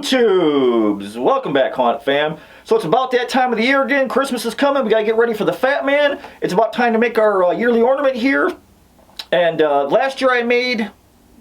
YouTubes! Welcome back, Haunt Fam. So it's about that time of the year again. Christmas is coming. We gotta get ready for the Fat Man. It's about time to make our yearly ornament here. And last year I made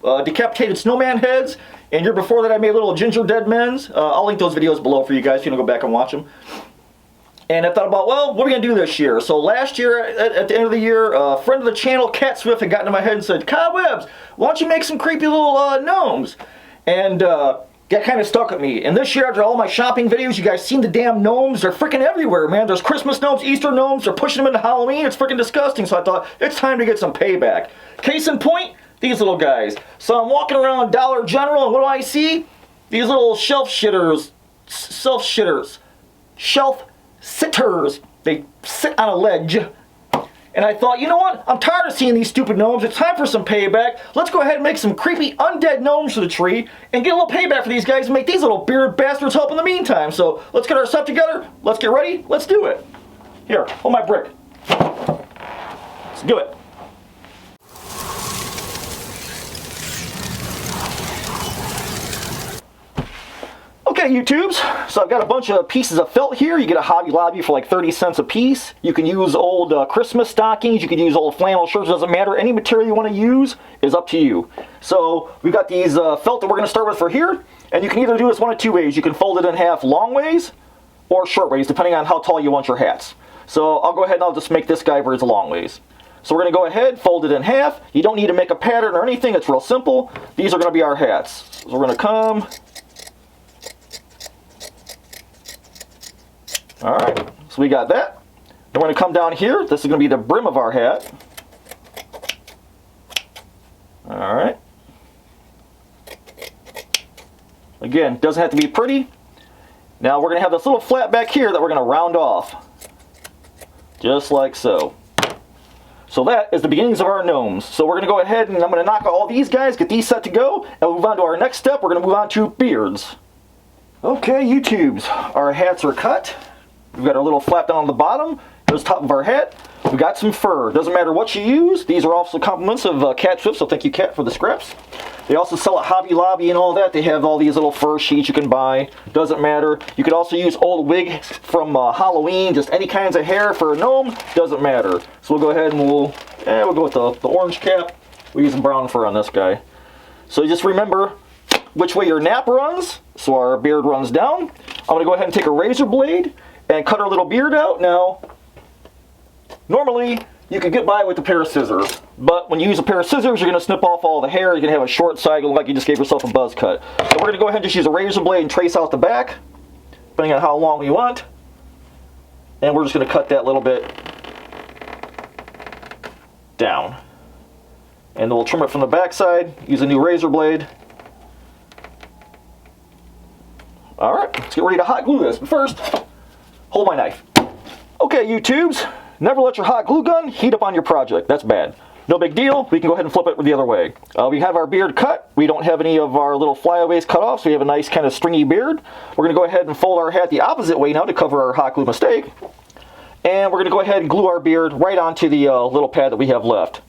decapitated snowman heads. And year before that I made little ginger dead men's. I'll link those videos below for you guys if you want to go back and watch them. And I thought about, well, what are we going to do this year? So last year, at the end of the year, a friend of the channel, Cat Swift, had gotten in my head and said, Cobwebs, why don't you make some creepy little gnomes? And got kind of stuck at me. And this year, after all my shopping videos, you guys seen the damn gnomes. They're freaking everywhere, man. There's Christmas gnomes, Easter gnomes. They're pushing them into Halloween. It's freaking disgusting. So I thought, it's time to get some payback. Case in point, these little guys. So I'm walking around Dollar General, and what do I see? These little shelf sitters. They sit on a ledge. And I thought, you know what? I'm tired of seeing these stupid gnomes. It's time for some payback. Let's go ahead and make some creepy undead gnomes for the tree and get a little payback for these guys and make these little bearded bastards help in the meantime. So let's get our stuff together. Let's get ready. Let's do it. Here, hold my brick. Let's do it. Okay, YouTubes, so I've got a bunch of pieces of felt here. You get a Hobby Lobby for like 30 cents a piece. You can use old Christmas stockings. You can use old flannel shirts. It doesn't matter. Any material you want to use is up to you. So we've got these felt that we're going to start with for here. And you can either do this one of two ways. You can fold it in half long ways or short ways, depending on how tall you want your hats. So I'll go ahead and I'll just make this guy for his long ways. So we're going to go ahead, fold it in half. You don't need to make a pattern or anything. It's real simple. These are going to be our hats. So we're going to come... Alright, so we got that. Then we're going to come down here. This is going to be the brim of our hat. Alright. Again, doesn't have to be pretty. Now we're going to have this little flap back here that we're going to round off. Just like so. So that is the beginnings of our gnomes. So we're going to go ahead and I'm going to knock out all these guys, get these set to go, and we'll move on to our next step. We're going to move on to beards. Okay, YouTubes, our hats are cut. We've got our little flap down on the bottom. Here's the top of our hat. We've got some fur. Doesn't matter what you use. These are also compliments of Cat Swift, so thank you, Cat, for the scraps. They also sell at Hobby Lobby and all that. They have all these little fur sheets you can buy. Doesn't matter. You could also use old wigs from Halloween, just any kinds of hair for a gnome. Doesn't matter. So we'll go ahead and we'll go with the orange cap. We'll use some brown fur on this guy. So just remember which way your nap runs. So our beard runs down. I'm going to go ahead and take a razor blade and cut our little beard out. Now, normally you could get by with a pair of scissors, but when you use a pair of scissors, you're going to snip off all the hair. You're going to have a short side, look like you just gave yourself a buzz cut. So we're going to go ahead and just use a razor blade and trace out the back, depending on how long we want. And we're just going to cut that little bit down. And then we'll trim it from the back side, use a new razor blade. Alright, let's get ready to hot glue this. But first, hold my knife. Okay, YouTubes, never let your hot glue gun heat up on your project. That's bad. No big deal. We can go ahead and flip it the other way. We have our beard cut. We don't have any of our little flyaways cut off, so we have a nice kind of stringy beard. We're going to go ahead and fold our hat the opposite way now to cover our hot glue mistake. And we're going to go ahead and glue our beard right onto the little pad that we have left.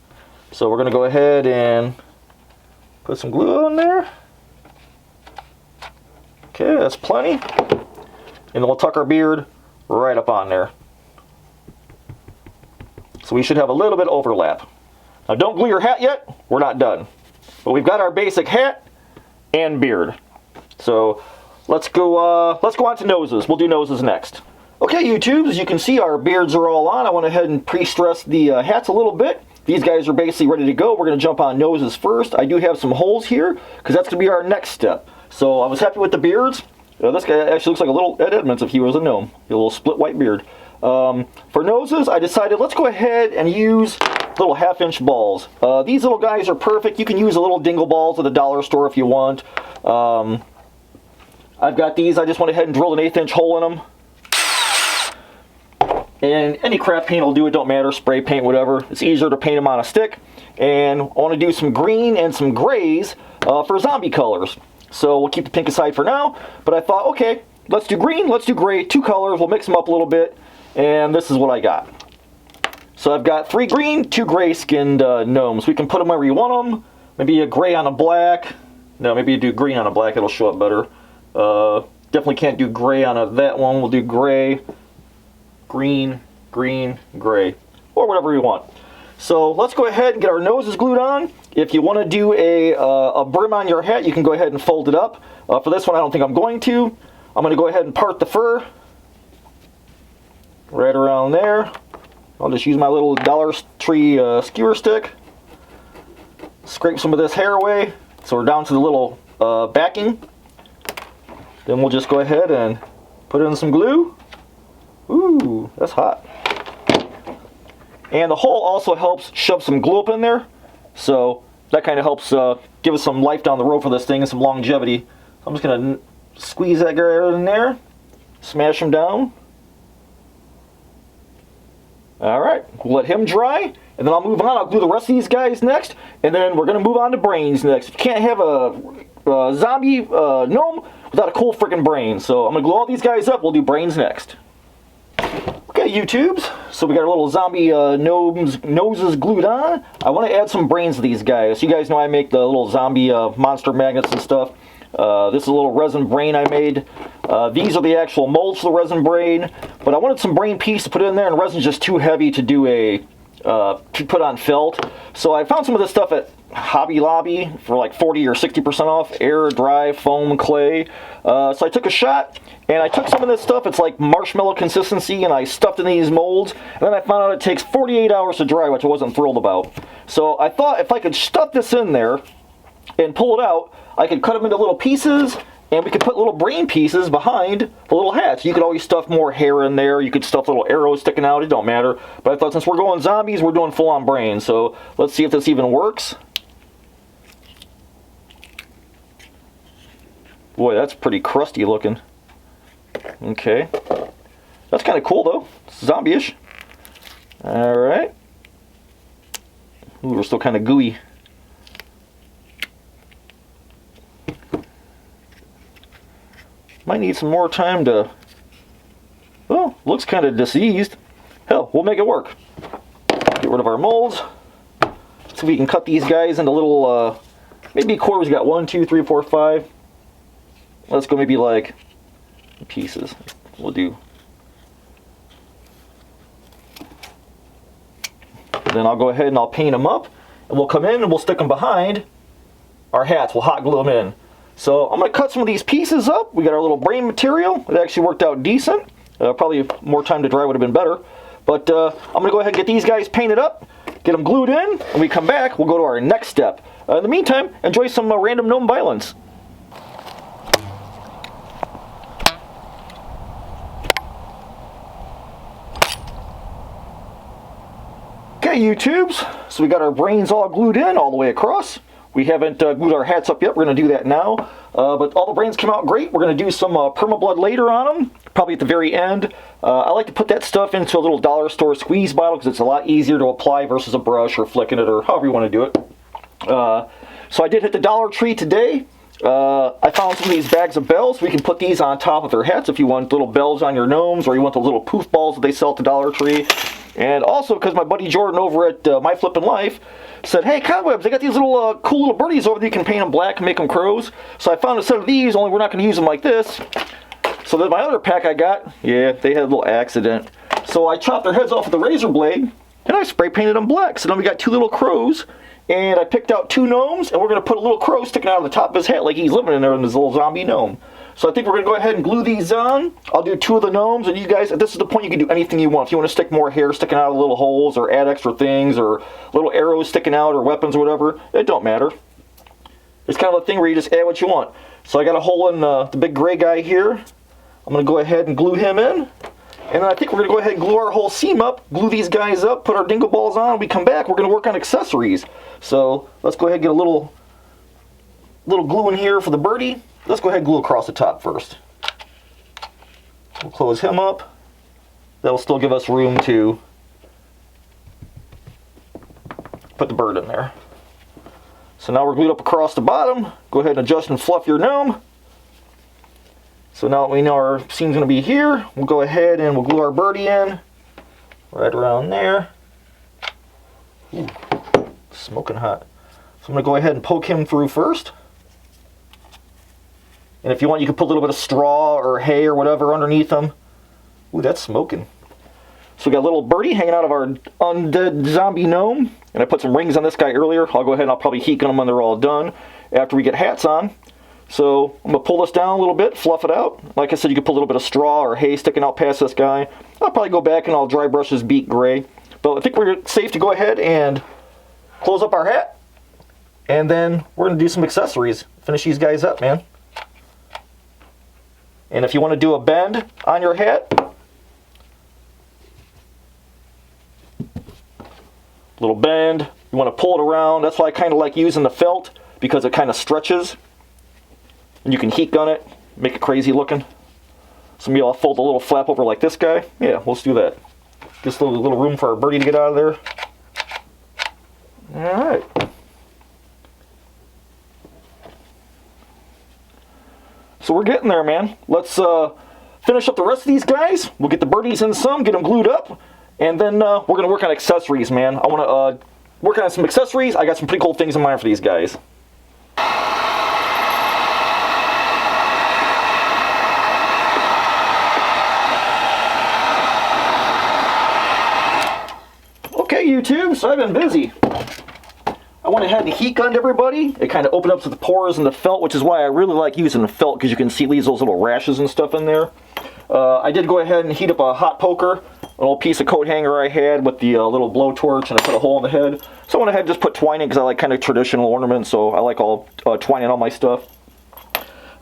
So we're going to go ahead and put some glue on there. Okay, that's plenty. And then we'll tuck our beard right up on there. So we should have a little bit of overlap. Now don't glue your hat yet, we're not done. But we've got our basic hat and beard. So let's go on to noses. We'll do noses next. Okay, YouTubes, as you can see, our beards are all on. I went ahead and pre-stressed the hats a little bit. These guys are basically ready to go. We're going to jump on noses first. I do have some holes here, because that's going to be our next step. So I was happy with the beards. This guy actually looks like a little Ed Edmonds if he was a gnome. A little split white beard. For noses, I decided let's go ahead and use little half-inch balls. These little guys are perfect. You can use a little dingle balls at the dollar store if you want. I've got these. I just went ahead and drilled an 1/8-inch hole in them. And any craft paint will do it, don't matter, spray paint, whatever. It's easier to paint them on a stick. And I want to do some green and some grays for zombie colors. So we'll keep the pink aside for now. But I thought, okay, let's do green, let's do gray, 2 colors. We'll mix them up a little bit. And this is what I got. So I've got 3 green, 2 gray skinned gnomes. We can put them wherever you want them. Maybe a gray on a black. No, maybe you do green on a black, it'll show up better. Definitely can't do gray on that one. We'll do gray, green, green, gray, or whatever you want. So let's go ahead and get our noses glued on. If you want to do a brim on your hat, you can go ahead and fold it up. For this one, I don't think I'm going to. I'm going to go ahead and part the fur right around there. I'll just use my little Dollar Tree skewer stick. Scrape some of this hair away. So we're down to the little backing. Then we'll just go ahead and put in some glue. Ooh, that's hot. And the hole also helps shove some glue up in there. So that kind of helps give us some life down the road for this thing and some longevity. I'm just going to squeeze that guy in there. Smash him down. Alright, we'll let him dry, and then I'll move on. I'll glue the rest of these guys next, and then we're going to move on to brains next. You can't have a zombie gnome without a cool freaking brain. So I'm going to glue all these guys up. We'll do brains next. Okay, YouTubes. So we got our little zombie gnomes noses glued on. I want to add some brains to these guys. You guys know I make the little zombie monster magnets and stuff. This is a little resin brain I made. These are the actual molds for the resin brain, but I wanted some brain piece to put in there, and resin's just too heavy to do to put on felt. So I found some of this stuff at Hobby Lobby for like 40 or 60% off. Air, dry, foam, clay. So I took a shot, and I took some of this stuff. It's like marshmallow consistency, and I stuffed in these molds. And then I found out it takes 48 hours to dry, which I wasn't thrilled about. So I thought if I could stuff this in there and pull it out, I could cut them into little pieces, and we could put little brain pieces behind the little hats. You could always stuff more hair in there. You could stuff little arrows sticking out. It don't matter. But I thought since we're going zombies, we're doing full-on brains. So let's see if this even works. Boy, that's pretty crusty looking. Okay. That's kind of cool, though. Zombie-ish. Alright. Ooh, we're still kind of gooey. Might need some more time to... Well, looks kind of diseased. Hell, we'll make it work. Get rid of our molds. So we can cut these guys into little, maybe quarters. We got 1, 2, 3, 4, 5. Let's go maybe like pieces. We'll do. Then I'll go ahead and I'll paint them up. And we'll come in and we'll stick them behind our hats. We'll hot glue them in. So I'm going to cut some of these pieces up. We got our little brain material. It actually worked out decent. Probably more time to dry would have been better. But I'm going to go ahead and get these guys painted up, get them glued in. When we come back, we'll go to our next step. In the meantime, enjoy some random gnome violence. Okay, YouTubes. So we got our brains all glued in all the way across. We haven't glued our hats up yet. We're going to do that now. But all the brains came out great. We're going to do some permablood later on them, probably at the very end. I like to put that stuff into a little dollar store squeeze bottle because it's a lot easier to apply versus a brush or flicking it or however you want to do it. So I did hit the Dollar Tree today. I found some of these bags of bells. We can put these on top of their hats if you want little bells on your gnomes, or you want the little poof balls that they sell at the Dollar Tree. And also because my buddy Jordan over at My Flippin Life said, hey, Cobwebs, they got these little cool little birdies over there. You can paint them black and make them crows. So I found a set of these, only we're not going to use them like this. So then my other pack I got, yeah, they had a little accident. So I chopped their heads off with a razor blade, and I spray painted them black. So now we got two little crows, and I picked out two gnomes, and we're going to put a little crow sticking out of the top of his hat like he's living in there in his little zombie gnome. So I think we're going to go ahead and glue these on. I'll do two of the gnomes, and you guys, this is the point you can do anything you want. If you want to stick more hair sticking out of little holes, or add extra things, or little arrows sticking out, or weapons, or whatever, it don't matter. It's kind of a thing where you just add what you want. So I got a hole in the big gray guy here. I'm going to go ahead and glue him in. And then I think we're going to go ahead and glue our whole seam up, glue these guys up, put our dingle balls on. When we come back, we're going to work on accessories. So let's go ahead and get a little glue in here for the birdie. Let's go ahead and glue across the top first. We'll close him up. That'll still give us room to put the bird in there. So now we're glued up across the bottom. Go ahead and adjust and fluff your gnome. So now that we know our seam's going to be here, we'll go ahead and we'll glue our birdie in right around there. Ooh, smoking hot. So I'm going to go ahead and poke him through first. And if you want, you can put a little bit of straw or hay or whatever underneath them. Ooh, that's smoking. So we got a little birdie hanging out of our undead zombie gnome. And I put some rings on this guy earlier. I'll go ahead and I'll probably heat gun them when they're all done after we get hats on. So I'm going to pull this down a little bit, fluff it out. Like I said, you can put a little bit of straw or hay sticking out past this guy. I'll probably go back and I'll dry brush his beak gray. But I think we're safe to go ahead and close up our hat. And then we're going to do some accessories. Finish these guys up, man. And if you want to do a bend on your hat, little bend, you want to pull it around. That's why I kind of like using the felt, because it kind of stretches. And you can heat gun it, make it crazy looking. So maybe I'll fold a little flap over like this guy. Yeah, let's do that. Just a little room for our birdie to get out of there. Alright. So we're getting there, man. Let's finish up the rest of these guys. We'll get the birdies in some, get them glued up. And then we're going to work on accessories, man. I want to work on some accessories. I got some pretty cool things in mind for these guys. Okay, YouTube, so I've been busy. I went ahead and heat gunned everybody. It kind of opened up to the pores and the felt, which is why I really like using the felt, because you can see these little rashes and stuff in there. I did go ahead and heat up a hot poker, a little piece of coat hanger I had with the little blowtorch, and I put a hole in the head. So I went ahead and just put twine in because I like kind of traditional ornaments, so I like all twine in all my stuff.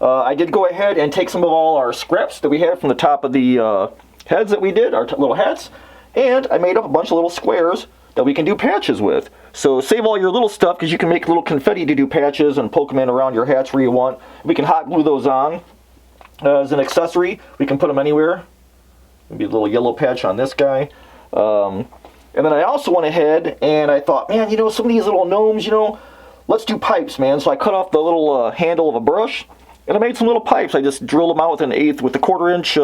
I did go ahead and take some of all our scraps that we had from the top of the heads that we did, our little hats, and I made up a bunch of little squares that we can do patches with. So save all your little stuff, because you can make little confetti to do patches and poke them in around your hats where you want. We can hot glue those on. As an accessory, we can put them anywhere. Maybe a little yellow patch on this guy. And then I also went ahead and I thought, man, you know, some of these little gnomes, you know, let's do pipes, man. So I cut off the little handle of a brush, and I made some little pipes. I just drilled them out with an 1/8 with the 1/4-inch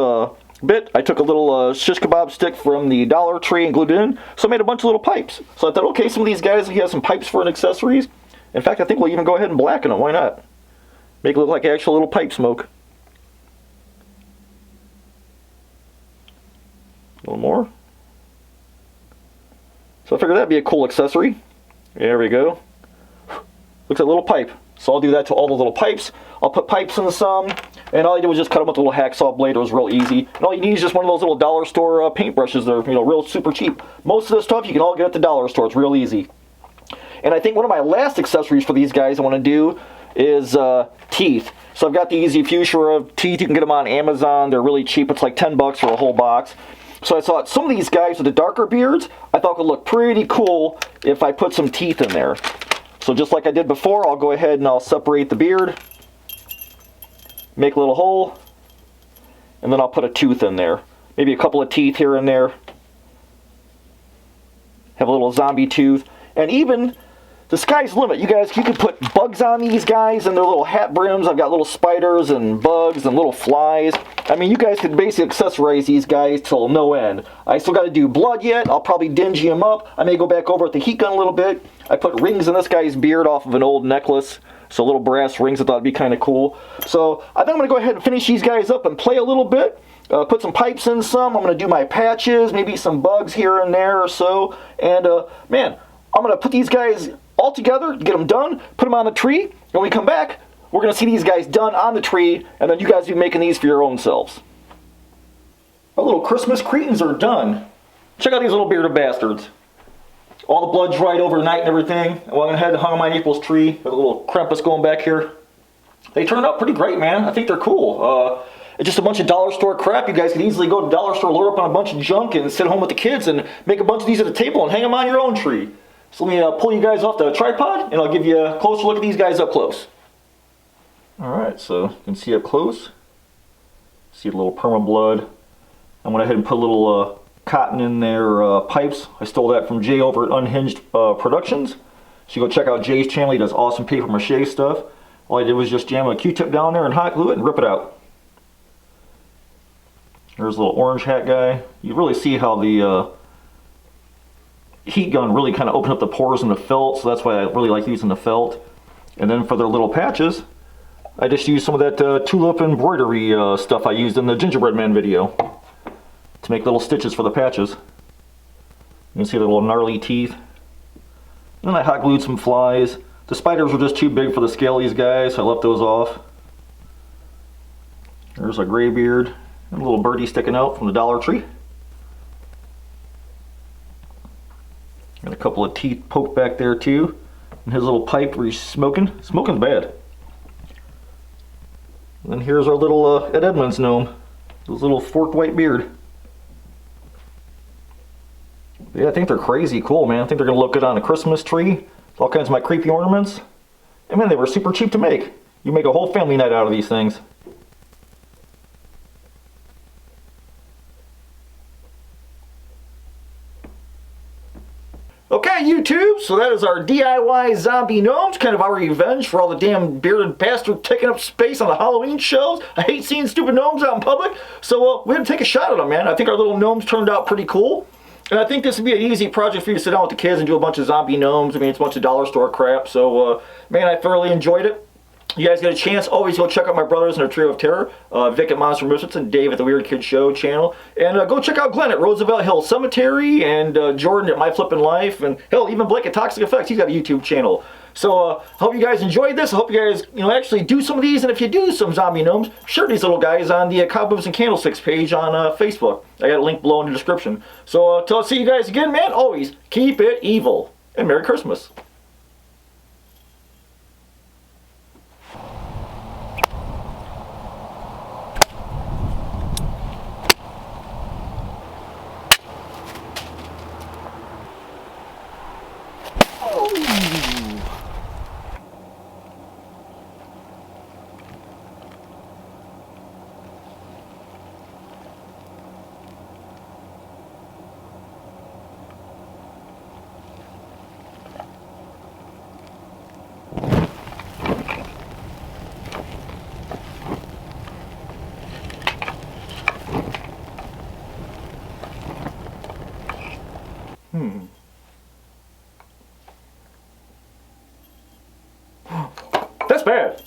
bit. I took a little shish kebab stick from the Dollar Tree and glued it in. So I made a bunch of little pipes. So I thought, okay, some of these guys, he has some pipes for an accessories. In fact, I think we'll even go ahead and blacken them. Why not? Make it look like actual little pipe smoke. A little more. So I figured that'd be a cool accessory. There we go. Looks like a little pipe. So I'll do that to all the little pipes. I'll put pipes in some, and all I did was just cut them with a little hacksaw blade. It was real easy. And all you need is just one of those little dollar store paintbrushes. They're, you know, real super cheap. Most of this stuff you can all get at the dollar store. It's real easy. And I think one of my last accessories for these guys I want to do is teeth. So I've got the Easy Fuchsia teeth. You can get them on Amazon. They're really cheap. It's like $10 for a whole box. So I thought some of these guys with the darker beards, I thought could look pretty cool if I put some teeth in there. So just like I did before, I'll go ahead and I'll separate the beard, make a little hole, and then I'll put a tooth in there. Maybe a couple of teeth here and there. Have a little zombie tooth. And even, the sky's the limit. You guys, you can put bugs on these guys and their little hat brims. I've got little spiders and bugs and little flies. I mean, you guys could basically accessorize these guys till no end. I still got to do blood yet. I'll probably dingy them up. I may go back over at the heat gun a little bit. I put rings in this guy's beard off of an old necklace. So little brass rings. I thought it'd be kind of cool. So I think I'm going to go ahead and finish these guys up and play a little bit. Put some pipes in some. I'm going to do my patches. Maybe some bugs here and there or so. And man, I'm going to put these guys all together, get them done, put them on the tree. And when we come back, we're going to see these guys done on the tree, and then you guys be making these for your own selves. Our little Christmas cretins are done. Check out these little bearded bastards. All the blood dried overnight and everything. I went ahead and hung them on April's tree with a little Krampus going back here. They turned out pretty great, man. I think they're cool. It's just a bunch of dollar store crap. You guys could easily go to dollar store, load up on a bunch of junk, and sit home with the kids and make a bunch of these at the table and hang them on your own tree. So let me pull you guys off the tripod, and I'll give you a closer look at these guys up close. Alright, so you can see up close. See a little perma blood. I went ahead and put a little cotton in their pipes. I stole that from Jay over at Unhinged Productions. So you go check out Jay's channel. He does awesome paper mache stuff. All I did was just jam a Q-tip down there and hot glue it and rip it out. There's a little orange hat guy. You really see how the heat gun really kind of opened up the pores in the felt, so that's why I really like using the felt. And then for their little patches, I just used some of that tulip embroidery stuff I used in the Gingerbread Man video to make little stitches for the patches. You can see the little gnarly teeth. And then I hot glued some flies. The spiders were just too big for the scalies guys, so I left those off. There's a graybeard and a little birdie sticking out from the Dollar Tree. And a couple of teeth poked back there too. And his little pipe where he's smoking. Smoking's bad. And then here's our little Ed Edmonds gnome. His little forked white beard. Yeah, I think they're crazy cool, man. I think they're going to look good on a Christmas tree. All kinds of my creepy ornaments. And man, they were super cheap to make. You make a whole family night out of these things. Okay, YouTube, so that is our DIY zombie gnomes, kind of our revenge for all the damn bearded bastard taking up space on the Halloween shows. I hate seeing stupid gnomes out in public, so we had to take a shot at them, man. I think our little gnomes turned out pretty cool. And I think this would be an easy project for you to sit down with the kids and do a bunch of zombie gnomes. I mean, it's a bunch of dollar store crap, so, man, I thoroughly enjoyed it. You guys get a chance, always go check out my brothers in their Trio of Terror, Vick at Monster Misfits and Dave at the Weird Kid Show channel. And go check out Glenn at Roosevelt Hills Cemetery and Jordan at My Flippin Life. And hell, even Blake at Toxic Effects, he's got a YouTube channel. So hope you guys enjoyed this. I hope you guys, actually do some of these. And if you do some zombie gnomes, share these little guys on the Cobwebs and Candlesticks page on Facebook. I got a link below in the description. So till I see you guys again, man, always keep it evil. And Merry Christmas. That's bad.